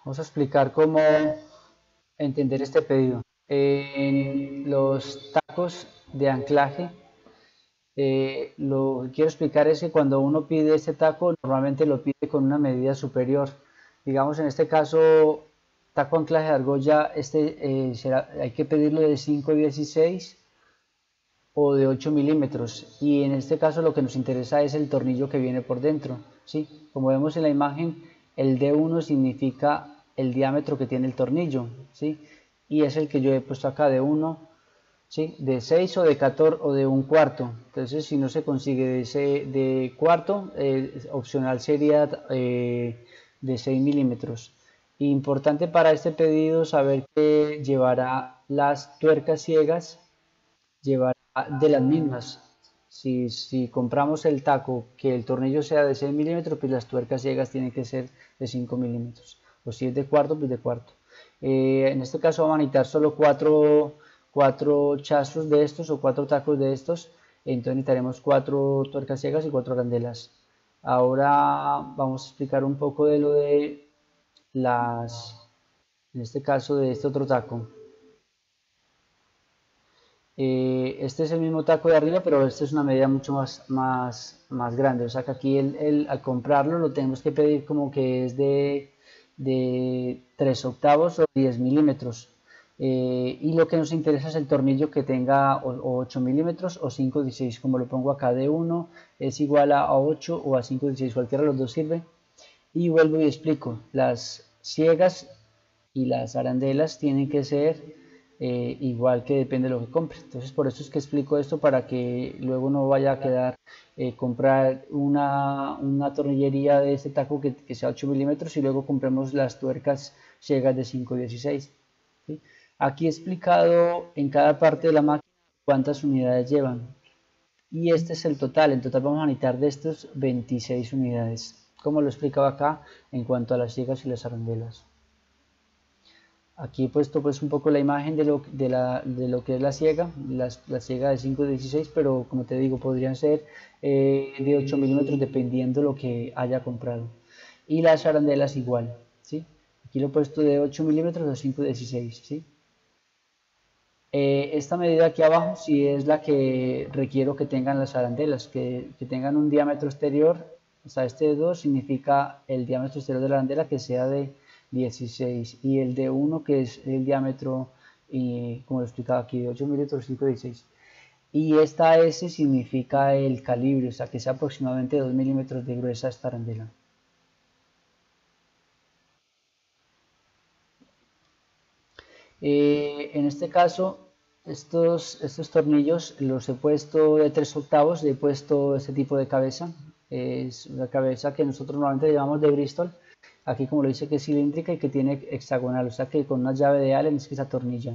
Vamos a explicar cómo entender este pedido. En los tacos de anclaje, lo que quiero explicar es que cuando uno pide este taco, normalmente lo pide con una medida superior. Digamos, en este caso, taco anclaje de argolla, hay que pedirlo de 5,16 o de 8 milímetros. Y en este caso lo que nos interesa es el tornillo que viene por dentro. ¿Sí? Como vemos en la imagen, el D1 significa el diámetro que tiene el tornillo. ¿Sí? Y es el que yo he puesto acá, de 1, ¿sí? De 6 o de 14 o de un cuarto. Entonces, si no se consigue de cuarto, opcional sería de 6 milímetros. Importante para este pedido saber que llevará las tuercas ciegas, llevará de las mismas. Si compramos el taco que el tornillo sea de 6 milímetros, pues las tuercas ciegas tienen que ser de 5 milímetros. O si es de cuarto, pues de cuarto. En este caso vamos a necesitar solo cuatro chazos de estos o 4 tacos de estos. Entonces necesitaremos 4 tuercas ciegas y 4 arandelas. Ahora vamos a explicar un poco de lo de en este caso de este otro taco. Este es el mismo taco de arriba, pero este es una medida mucho más grande. O sea que aquí al comprarlo lo tenemos que pedir como que es de 3 octavos o 10 milímetros. Y lo que nos interesa es el tornillo que tenga o 8 milímetros o 5,16. Como lo pongo acá, de 1 es igual a 8 o a 5,16. Cualquiera de los dos sirve. Y vuelvo y explico. Las ciegas y las arandelas tienen que ser igual, que depende de lo que compre. Entonces por eso es que explico esto, para que luego no vaya a quedar comprar una tornillería de este taco que sea 8 milímetros y luego compremos las tuercas ciegas de 5,16. ¿Sí? Aquí he explicado en cada parte de la máquina cuántas unidades llevan. Y este es el total. En total vamos a necesitar de estos 26 unidades, como lo explicaba acá en cuanto a las ciegas y las arandelas. Aquí he puesto pues un poco la imagen de lo que es la ciega, la ciega de 5,16, pero como te digo, podrían ser de 8 milímetros dependiendo lo que haya comprado. Y las arandelas igual, ¿sí? Aquí lo he puesto de 8 milímetros a 5,16, ¿sí? Esta medida aquí abajo sí es la que requiero que tengan las arandelas, que tengan un diámetro exterior. O sea, este de 2 significa el diámetro exterior de la arandela que sea de 16, y el de 1 que es el diámetro, como lo explicaba aquí, de 8 milímetros, 5,16. Y esta S significa el calibre, o sea, que sea aproximadamente 2 milímetros de gruesa esta arandela. En este caso, estos tornillos los he puesto de 3 octavos, he puesto este tipo de cabeza. Es una cabeza que nosotros normalmente llamamos de Bristol. Aquí, como lo dice, que es cilíndrica y que tiene hexagonal, o sea que con una llave de Allen es que se atornilla.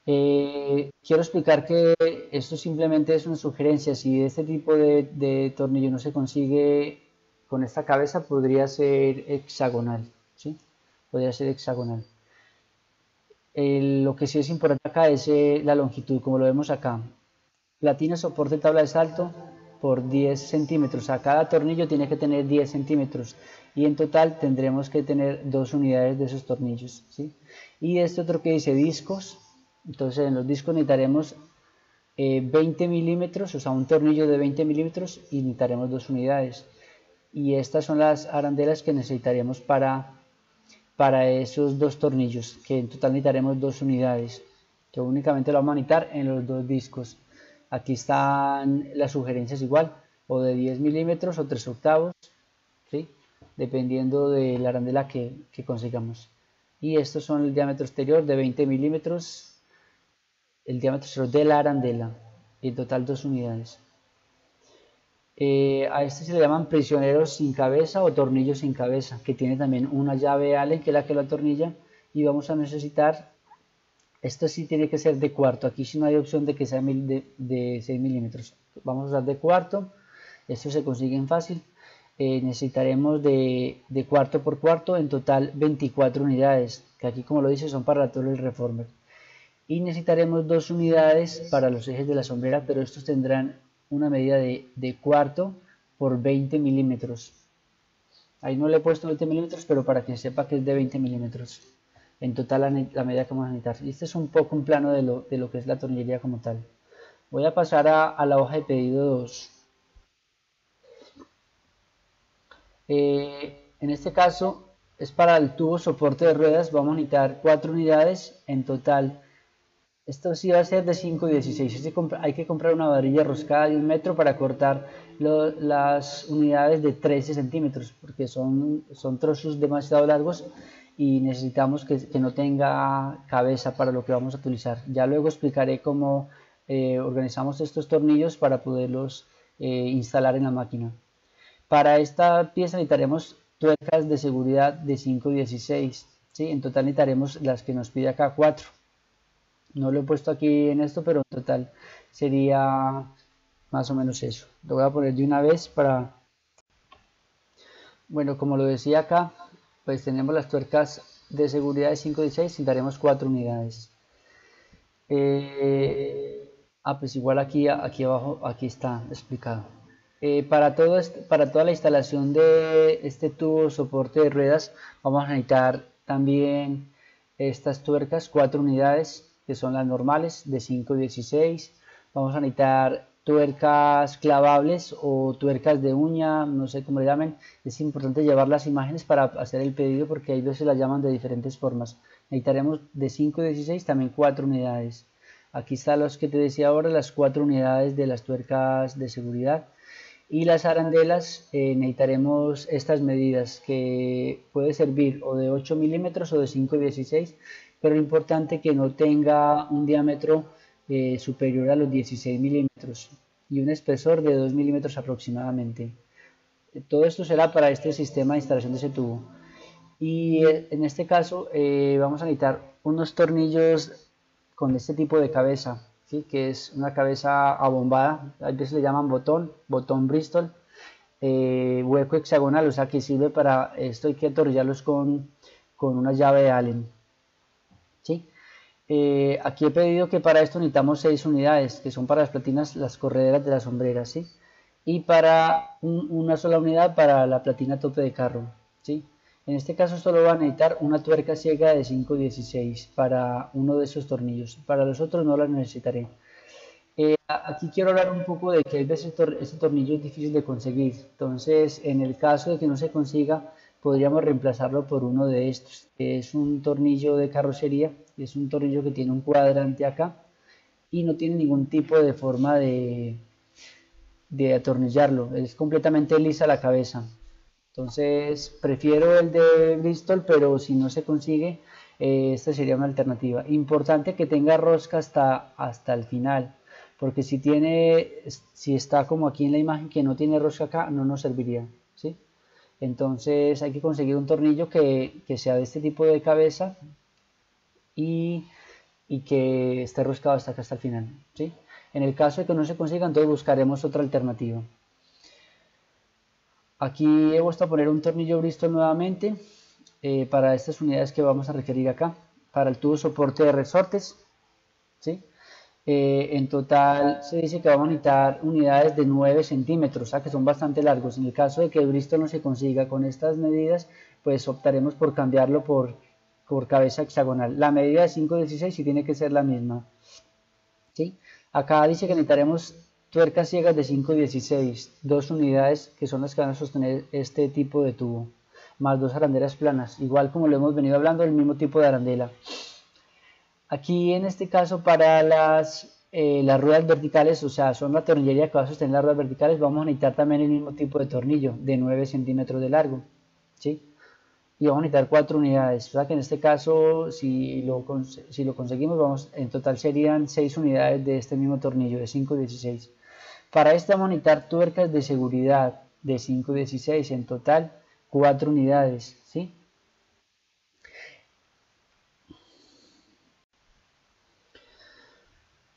Quiero explicar que esto simplemente es una sugerencia. Si este tipo de tornillo no se consigue con esta cabeza, podría ser hexagonal, ¿sí? Podría ser hexagonal. Lo que sí es importante acá es la longitud, como lo vemos acá. Platina soporte tabla de salto por 10 centímetros. A cada tornillo tiene que tener 10 centímetros. Y en total tendremos que tener 2 unidades de esos tornillos, ¿sí? Y este otro que dice discos. Entonces en los discos necesitaremos 20 milímetros, o sea, un tornillo de 20 milímetros, y necesitaremos 2 unidades. Y estas son las arandelas que necesitaremos para esos 2 tornillos, que en total necesitaremos 2 unidades, que únicamente lo vamos a necesitar en los 2 discos. Aquí están las sugerencias igual, o de 10 milímetros o 3 octavos, ¿sí? Dependiendo de la arandela que consigamos. Y estos son el diámetro exterior de 20 milímetros, el diámetro exterior de la arandela, y en total 2 unidades. A este se le llaman prisioneros sin cabeza o tornillos sin cabeza, que tiene también una llave Allen, que es la que lo atornilla, y vamos a necesitar, esto sí tiene que ser de cuarto, aquí sí no hay opción de que sea de 6 milímetros, vamos a usar de cuarto, esto se consigue fácil. Necesitaremos de cuarto por cuarto, en total 24 unidades, que aquí, como lo dice, son para la torre del reformer. Y necesitaremos 2 unidades para los ejes de la sombrera, pero estos tendrán una medida de cuarto por 20 milímetros. Ahí no le he puesto 20 milímetros, pero para que sepa que es de 20 milímetros. En total la medida que vamos a necesitar. Y este es un poco un plano de lo que es la tornillería como tal. Voy a pasar a la hoja de pedido 2. En este caso es para el tubo soporte de ruedas. Vamos a necesitar 4 unidades en total. Esto sí va a ser de 5,16. Hay que comprar una varilla roscada de 1 metro para cortar las unidades de 13 centímetros, porque son trozos demasiado largos y necesitamos que no tenga cabeza para lo que vamos a utilizar. Ya luego explicaré cómo organizamos estos tornillos para poderlos instalar en la máquina. Para esta pieza necesitaremos tuercas de seguridad de 5,16. ¿Sí? En total necesitaremos las que nos pide acá 4. No lo he puesto aquí en esto, pero en total sería más o menos eso. Lo voy a poner de una vez para... Bueno, como lo decía acá, pues tenemos las tuercas de seguridad de 5,16 y daremos 4 unidades. Pues igual aquí abajo, aquí está explicado. Para toda la instalación de este tubo soporte de ruedas, vamos a necesitar también estas tuercas, 4 unidades, que son las normales de 5,16. Vamos a necesitar tuercas clavables o tuercas de uña, no sé cómo le llamen. Es importante llevar las imágenes para hacer el pedido porque hay veces las llaman de diferentes formas. Necesitaremos de 5,16 también 4 unidades. Aquí están los que te decía ahora, las 4 unidades de las tuercas de seguridad. Y las arandelas necesitaremos estas medidas que puede servir o de 8 milímetros o de 5,16, pero es importante que no tenga un diámetro superior a los 16 milímetros y un espesor de 2 milímetros aproximadamente. Todo esto será para este sistema de instalación de ese tubo. Y en este caso vamos a necesitar unos tornillos con este tipo de cabeza, ¿sí? Que es una cabeza abombada, a veces le llaman botón Bristol, hueco hexagonal, o sea que sirve para esto, hay que atornillarlos con una llave de Allen. ¿Sí? Aquí he pedido que para esto necesitamos 6 unidades, que son para las platinas, las correderas de las sombreras, ¿sí? Y para una sola unidad para la platina tope de carro, ¿sí? En este caso solo va a necesitar una tuerca ciega de 5,16 para uno de esos tornillos. Para los otros no la necesitaré. Aquí quiero hablar un poco de que a veces este tornillo es difícil de conseguir. Entonces, en el caso de que no se consiga, podríamos reemplazarlo por uno de estos. Es un tornillo de carrocería. Es un tornillo que tiene un cuadrante acá y no tiene ningún tipo de forma de atornillarlo. Es completamente lisa la cabeza. Entonces prefiero el de Bristol, pero si no se consigue, esta sería una alternativa. Importante que tenga rosca hasta el final, porque si está como aquí en la imagen que no tiene rosca acá, no nos serviría, ¿sí? Entonces hay que conseguir un tornillo que sea de este tipo de cabeza y que esté roscado hasta acá hasta el final, ¿sí? En el caso de que no se consiga, entonces buscaremos otra alternativa. Aquí he puesto a poner un tornillo Bristol nuevamente para estas unidades que vamos a requerir acá, para el tubo soporte de resortes, ¿sí? En total se dice que vamos a necesitar unidades de 9 centímetros, o sea que son bastante largos. En el caso de que el Bristol no se consiga con estas medidas, pues optaremos por cambiarlo por cabeza hexagonal. La medida de 5,16 sí tiene que ser la misma, ¿sí? Acá dice que necesitaremos tuercas ciegas de 5,16, 2 unidades que son las que van a sostener este tipo de tubo, más 2 arandelas planas, igual como lo hemos venido hablando, el mismo tipo de arandela. Aquí en este caso para las ruedas verticales, o sea, son la tornillería que va a sostener las ruedas verticales, vamos a necesitar también el mismo tipo de tornillo, de 9 centímetros de largo, ¿sí? Y vamos a necesitar 4 unidades, o sea que en este caso si lo conseguimos, en total serían 6 unidades de este mismo tornillo de 5,16. Para esto vamos a necesitar tuercas de seguridad de 5,16, en total 4 unidades, ¿sí?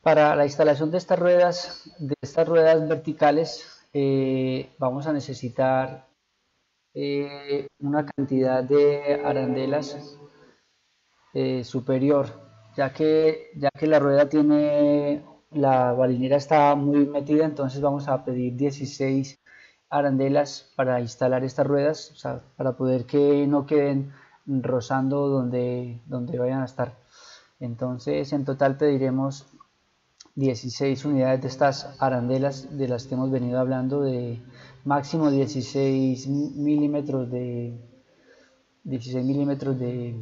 Para la instalación de estas ruedas verticales, vamos a necesitar una cantidad de arandelas superior, ya que la rueda la balinera está muy metida, entonces vamos a pedir 16 arandelas para instalar estas ruedas, o sea, para poder que no queden rozando donde vayan a estar. Entonces en total pediremos 16 unidades de estas arandelas de las que hemos venido hablando, de máximo 16 milímetros de 16 milímetros de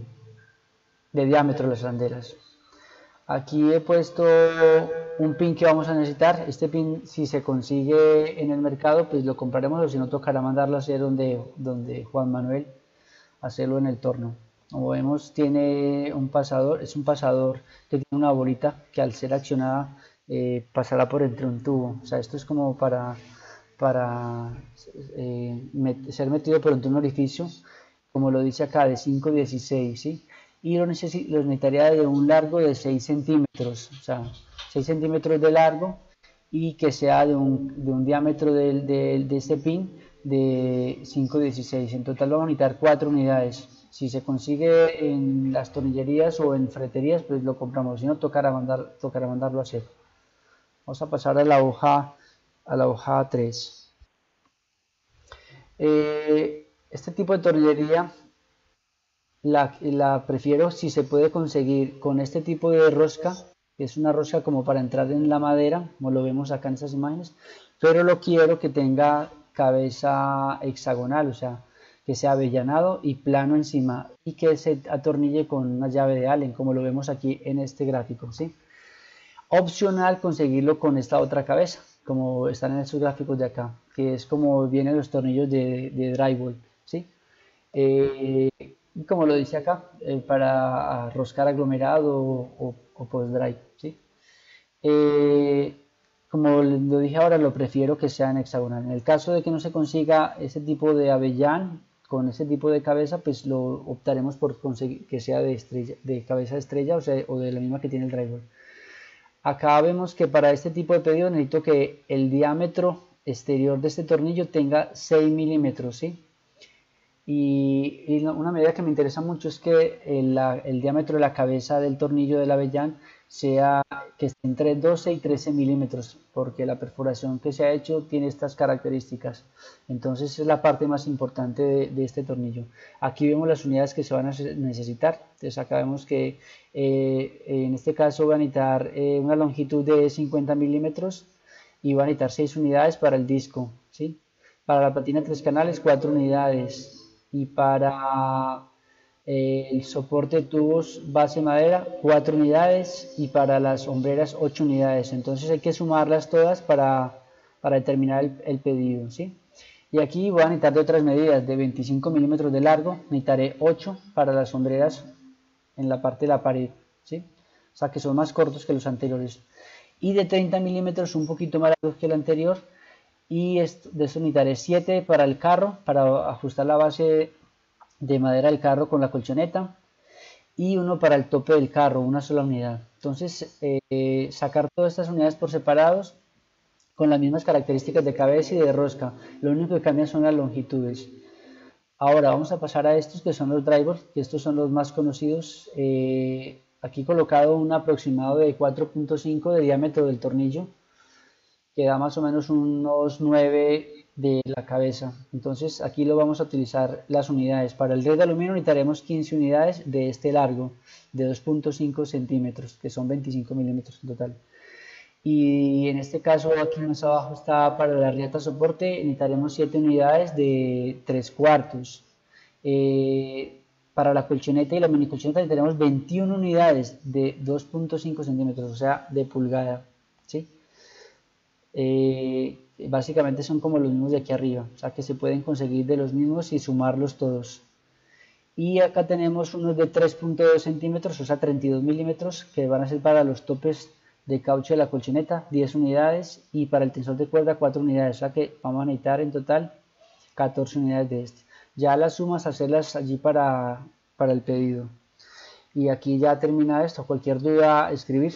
diámetro de las arandelas. Aquí he puesto un pin que vamos a necesitar. Este pin, si se consigue en el mercado, pues lo compraremos, o si no, tocará mandarlo a hacer donde Juan Manuel, hacerlo en el torno. Como vemos, tiene un pasador, es un pasador que tiene una bolita que al ser accionada pasará por entre un tubo. O sea, esto es como para ser metido por entre un orificio, como lo dice acá, de 5,16, ¿sí? Y lo necesitaría de un largo de 6 centímetros, o sea, 6 centímetros de largo, y que sea de un diámetro de este pin de 5,16. En total vamos a necesitar 4 unidades. Si se consigue en las tornillerías o en ferreterías, pues lo compramos, si no, tocará mandarlo a hacer. Vamos a pasar a la hoja 3. Este tipo de tornillería la prefiero si se puede conseguir con este tipo de rosca, que es una rosca como para entrar en la madera, como lo vemos acá en estas imágenes, pero lo quiero que tenga cabeza hexagonal, o sea, que sea avellanado y plano encima, y que se atornille con una llave de Allen, como lo vemos aquí en este gráfico, ¿sí? Opcional conseguirlo con esta otra cabeza, como están en estos gráficos de acá, que es como vienen los tornillos de drywall, ¿sí? Como lo dice acá, para roscar aglomerado o post-dry, ¿sí? Como lo dije ahora, lo prefiero que sea en hexagonal. En el caso de que no se consiga ese tipo de avellán con ese tipo de cabeza, pues lo optaremos por conseguir que sea de cabeza de estrella, o sea, o de la misma que tiene el drywall. Acá vemos que para este tipo de pedido necesito que el diámetro exterior de este tornillo tenga 6 milímetros, ¿sí? Y una medida que me interesa mucho es que el diámetro de la cabeza del tornillo del avellán sea que esté entre 12 y 13 milímetros, porque la perforación que se ha hecho tiene estas características. Entonces es la parte más importante de este tornillo. Aquí vemos las unidades que se van a necesitar. Entonces acá vemos que en este caso va a necesitar una longitud de 50 milímetros y va a necesitar 6 unidades para el disco, ¿sí? Para la platina 3 canales, 4 unidades. Y para el soporte de tubos base madera, 4 unidades, y para las hombreras 8 unidades. Entonces hay que sumarlas todas para determinar el pedido, ¿sí? Y aquí voy a necesitar de otras medidas, de 25 milímetros de largo, necesitaré 8 para las hombreras en la parte de la pared, ¿sí? O sea que son más cortos que los anteriores. Y de 30 milímetros, un poquito más largos que el anterior, y de eso necesitaré 7 para el carro, para ajustar la base de madera del carro con la colchoneta, y uno para el tope del carro, una sola unidad. Entonces sacar todas estas unidades por separados con las mismas características de cabeza y de rosca, lo único que cambia son las longitudes. Ahora vamos a pasar a estos que son los drivers, que estos son los más conocidos. Aquí he colocado un aproximado de 4,5 de diámetro del tornillo, que da más o menos unos 9 de la cabeza. Entonces aquí lo vamos a utilizar las unidades. Para el red de aluminio necesitaremos 15 unidades de este largo, de 2,5 centímetros, que son 25 milímetros en total. Y en este caso aquí más abajo está para la riata soporte, necesitaremos 7 unidades de 3/4. Para la colchoneta y la mini colchoneta necesitaremos 21 unidades de 2,5 centímetros, o sea, de pulgada, ¿sí? Básicamente son como los mismos de aquí arriba, o sea que se pueden conseguir de los mismos y sumarlos todos. Y acá tenemos unos de 3,2 centímetros, o sea 32 milímetros, que van a ser para los topes de caucho de la colchoneta, 10 unidades, y para el tensor de cuerda 4 unidades, o sea que vamos a necesitar en total 14 unidades de este. Ya las sumas, hacerlas allí para el pedido. Y aquí ya termina esto. Cualquier duda, escribir.